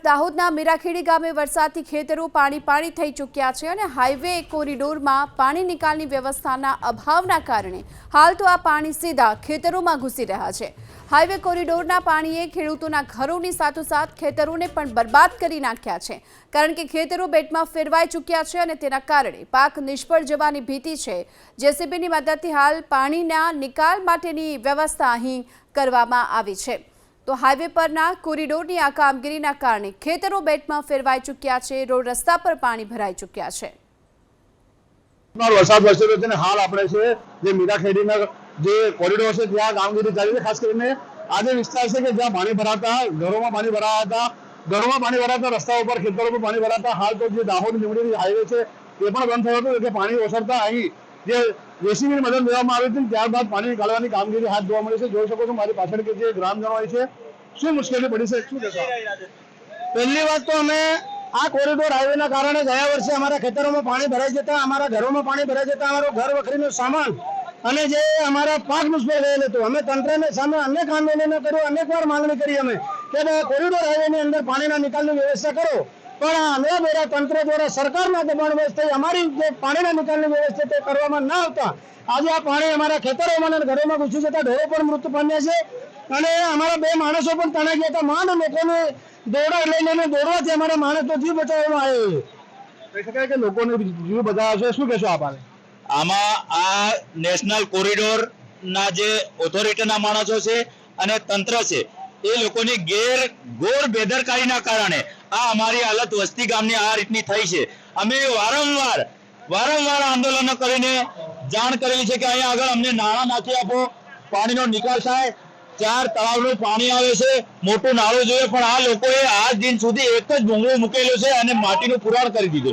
દાહોદના મીરાખેડી ગામે વરસાદથી ખેતરો પાણી થઈ ચૂક્યા છે અને હાઈવે કોરિડોરમાં પાણી નિકાલની વ્યવસ્થાના અભાવના કારણે હાલ તો આ પાણી સીધા ખેતરોમાં ઘૂસી રહ્યા છે। હાઈવે કોરિડોરના પાણીએ ખેડૂતોના ઘરોની સાથોસાથ ખેતરોને પણ બરબાદ કરી નાખ્યા છે, કારણ કે ખેતરો બેટમાં ફેરવાઈ ચૂક્યા છે અને તેના કારણે પાક નિષ્ફળ જવાની ભીતિ છે। જેસીબીની મદદથી હાલ પાણીના નિકાલ માટેની વ્યવસ્થા અહીં કરવામાં આવી છે। तो हाईवे परना कोरिडोरनी आ कामगीरीना कारणे खेतरो बेटमां फेरवाई चूक्या छे, रोड रस्ता पर पाणी भराई चूक्या छे। वरसाद वरसेलो छे ने हाल आपणे छे जे मीराखेડીના જે કોરિડોર છે ત્યાં કામગીરી ચાલી છે। ખાસ કરીને આ જે વિસ્તાર છે કે જ્યાં પાણી ભરાતા ઘરોમાં પાણી ભરાતા રસ્તા ઉપર ખેતરોમાં પાણી ભરાતા હાલ તો જે દાહોદ લીંબડી હાઈવે છે એ પણ બંધ થયો હતો કે પાણી ઓસરતા અહીં જે જેસીબીની મદદ લેવામાં આવી હતી, ત્યારબાદ પાણી નિકાલવાની કામગીરી હાથ ધોવા મળી છે। જોઈ શકો છો મારી પાછળ કે જે ગ્રામજનો હોય છે શું મુશ્કેલી પડી છે, શું કહેશો? પહેલી વાત તો અમે આ કોરિડોર હાઈવેના કારણે ગયા વર્ષે અમારા ખેતરોમાં પાણી ભરાઈ જતા, અમારા ઘરોમાં પાણી ભરાઈ જતા, અમારો ઘર વખરીનો સામાન અને જે અમારા પાક નિષ્ફળ ગયેલ હતો। અમે તંત્રને સામે અનેક આંદોલનો કર્યું, અનેક વાર માંગણી કરી અમે કે કોરિડોર હાઈવેની અંદર પાણીના નિકાલની વ્યવસ્થા કરો, પણ અમે બેરા તંત્ર દ્વારા સરકારના દબાણ વ્યવસ્થા અમારી જે પાણીના નિકાલની વ્યવસ્થા તે કરવામાં ના આવતા આજે આ પાણી અમારા ખેતરોમાં અને ઘરોમાં ઘૂસી જતા ઢોરો પણ મૃત્યુ પામ્યા છે અને અમારા બે માણસો પણ તણાઈ ગયા હતા। માંડ લોકોને દોડા લઈને દોડવાથી અમારા માણસનો જીવ બચાવવામાં આવ્યો છે। કહી શકાય કે લોકોને જીવ બચાવ્યો છે, શું કહેશો આપ? આમાં આ નેશનલ કોરિડોર ના જે ઓથોરિટીના માણસો છે અને તંત્ર છે એ લોકોની ઘોર બેદરકારીના કારણે આ અમારી હાલત વસ્તી ગામની આ રીતની થઈ છે। અમે વારંવાર આંદોલનો કરીને જાણ કરેલી છે કે અહીંયા આગળ અમને નાણાં નાખી આપો, પાણીનો નિકાલ થાય। 4 તળાવનું પાણી આવે છે, મોટું નાળું જોઈએ, પણ આ લોકોએ આજ દિન સુધી એક જ ભૂંગળું મૂકેલું છે અને માટીનું પુરાણ કરી દીધું।